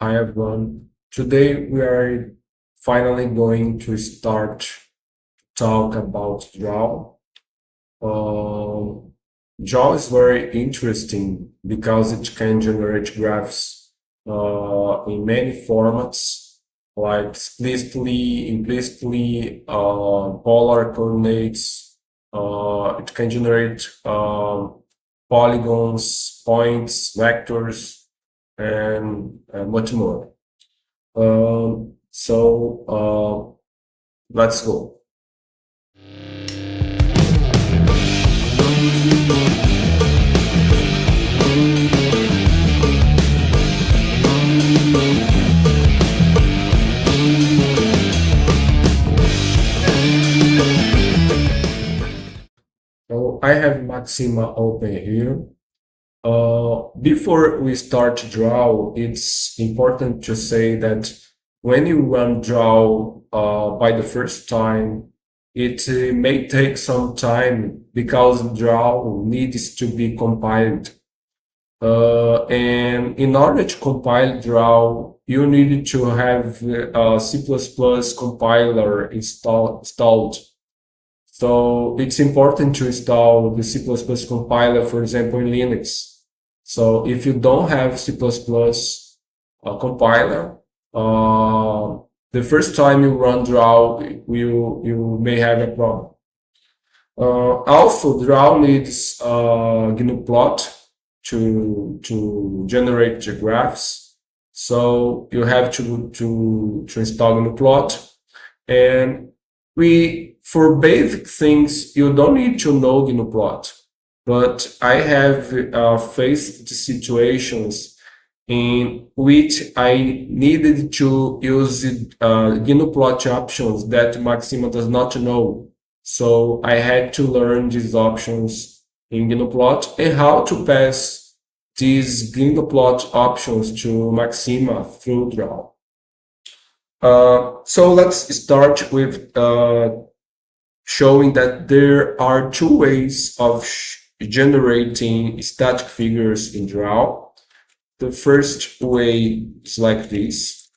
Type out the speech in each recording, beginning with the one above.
Hi everyone. Today we are finally going to start talk about draw. Um, Draw is very interesting because it can generate graphs in many formats, like explicitly, implicitly, polar coordinates. It can generate polygons, points, vectors, and much more. Let's go. So I have Maxima open here. Before we start to draw, it's important to say that when you run draw by the first time, it may take some time because draw needs to be compiled. And in order to compile draw, you need to have a C++ compiler installed. So it's important to install the C++ compiler, for example, in Linux. So if you don't have C++ compiler, the first time you run draw, you may have a problem. Also, draw needs GNU plot to generate the graphs. So you have to install GNU plot. And for basic things, you don't need to know GNU plot. But I have faced situations in which I needed to use GNU plot options that Maxima does not know. So I had to learn these options in GNU plot and how to pass these GNU plot options to Maxima through draw. So let's start with showing that there are two ways of generating static figures in draw. The first way is like this.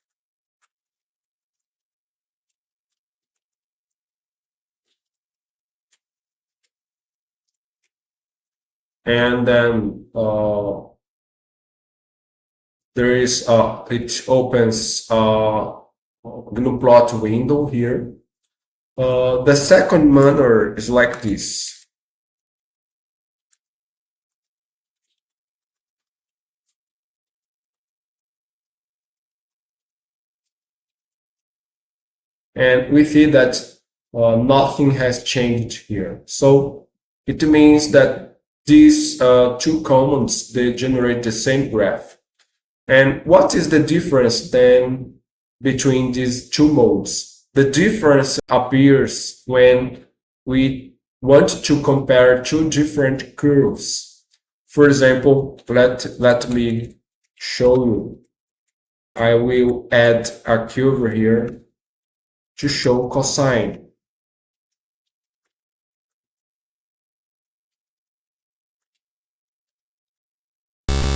And then it opens GNU plot window here. The second manner is like this. And we see that nothing has changed here. So it means that these two commands, they generate the same graph. And what is the difference then between these two modes? The difference appears when we want to compare two different curves. For example, let me show you. I will add a curve here to show cosine.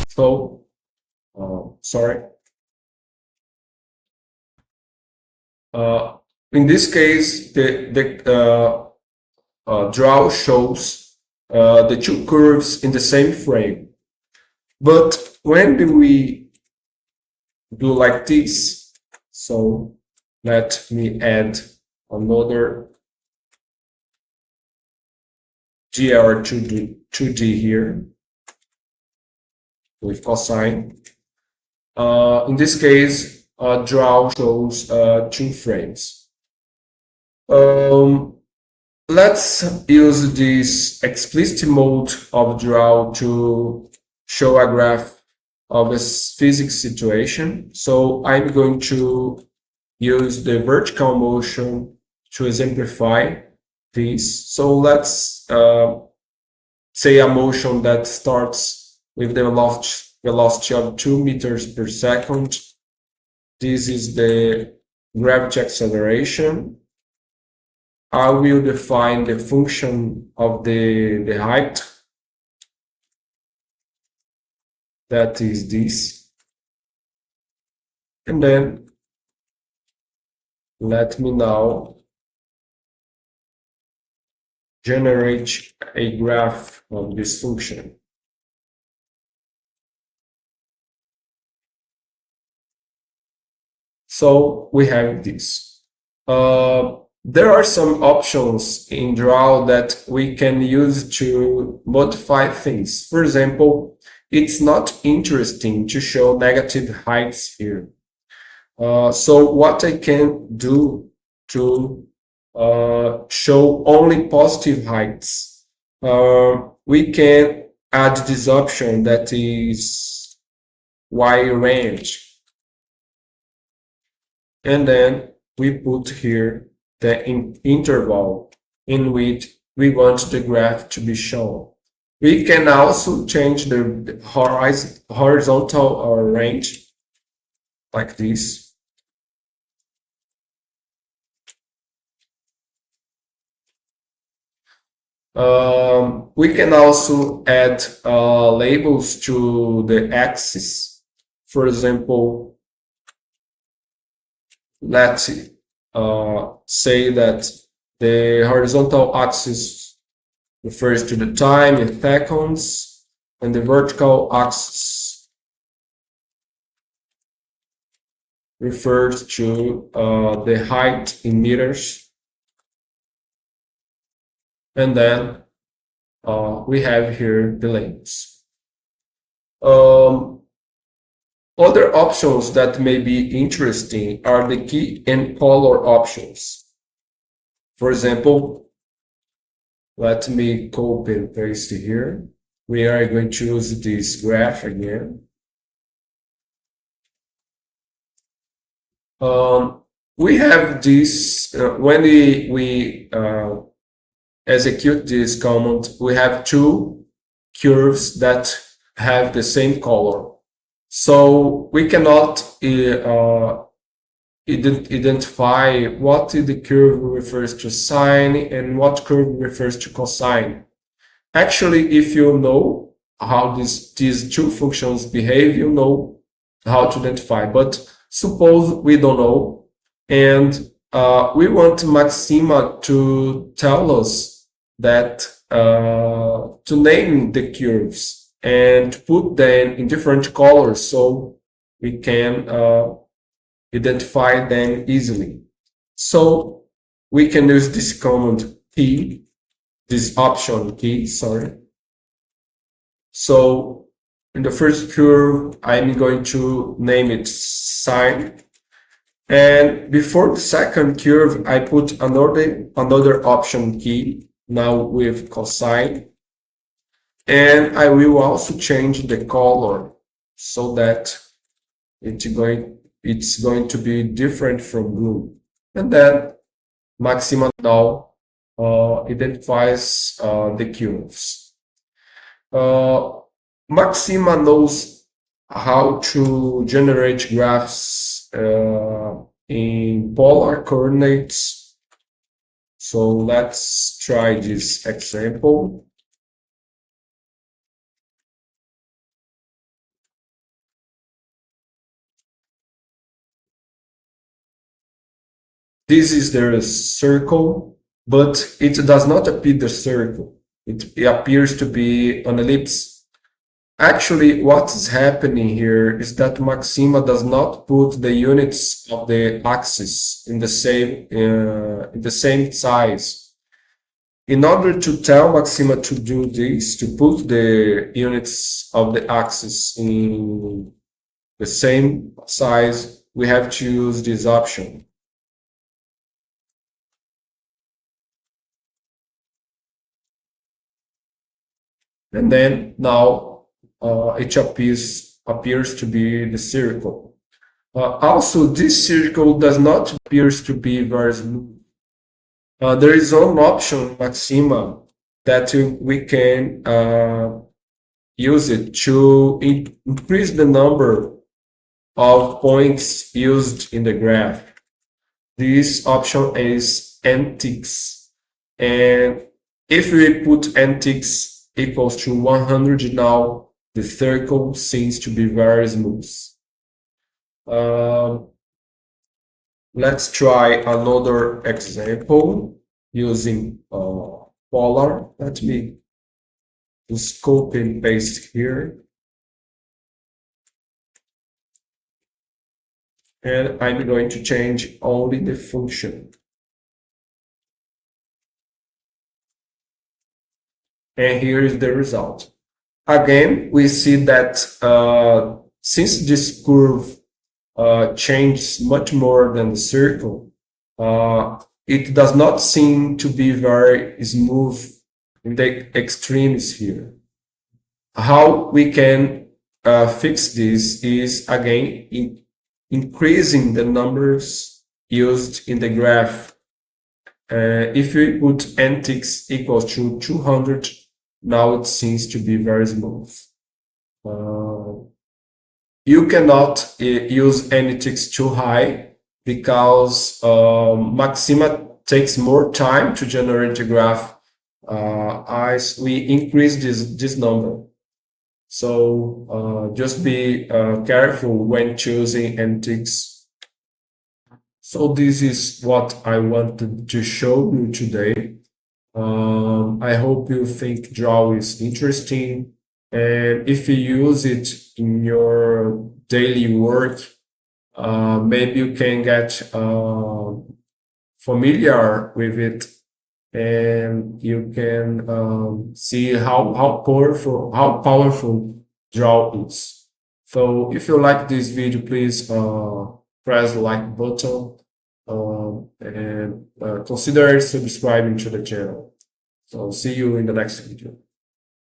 So, sorry. In this case, the draw shows the two curves in the same frame. But when do we do like this? So let me add another GR2D here with cosine. In this case, draw shows two frames. Let's use this explicit mode of draw to show a graph of a physics situation. So I'm going to use the vertical motion to exemplify this. So let's say a motion that starts with the velocity of 2 meters per second. This is the gravity acceleration. I will define the function of the height. That is this. And then let me now generate a graph of this function. So we have this. There are some options in draw that we can use to modify things. For example, it's not interesting to show negative heights here. So what I can do to show only positive heights, we can add this option that is Y range. And then we put here the interval in which we want the graph to be shown. We can also change the horizontal range like this. We can also add labels to the axis. For example, let's say that the horizontal axis refers to the time in seconds, and the vertical axis refers to the height in meters. And then we have here the labels. Other options that may be interesting are the key and color options. For example, let me copy and paste here. We are going to use this graph again. We have this, when we execute this command, we have two curves that have the same color. So we cannot identify what the curve refers to sine and what curve refers to cosine. Actually, if you know how these two functions behave, you know how to identify. But suppose we don't know, and we want Maxima to tell us that to name the curves and to put them in different colors so we can identify them easily. So we can use this command key, this option key, sorry. So in the first curve, I'm going to name it sine. And before the second curve, I put another option key, now with cosine. And I will also change the color so that it's going to be different from blue. And then Maxima now identifies the curves. Maxima knows how to generate graphs in polar coordinates. So let's try this example. This is the circle, but it does not appear the circle. It appears to be an ellipse. Actually, what is happening here is that Maxima does not put the units of the axis in the same size. In order to tell Maxima to do this, to put the units of the axis in the same size, we have to use this option. And then now it appears to be the circle. Also, this circle does not appear to be very smooth. There is one option, Maxima, that we can use it to increase the number of points used in the graph. This option is nticks. And if we put nticks equals to 100, now the circle seems to be very smooth. Um, let's try another example using Polar. Let me just copy and paste here. And I'm going to change only the function. And here is the result. Again, we see that since this curve changes much more than the circle, it does not seem to be very smooth in the extremes here. How we can fix this is, again, increasing the numbers used in the graph. If we put n-ticks equals to 200, now it seems to be very smooth. You cannot use n-ticks too high because Maxima takes more time to generate a graph as we increase this number. So just be careful when choosing n-ticks. So this is what I wanted to show you today. I hope you think Draw is interesting, and if you use it in your daily work, maybe you can get familiar with it, and you can see how powerful Draw is. So if you like this video, please press the like button and consider subscribing to the channel. So see you in the next video.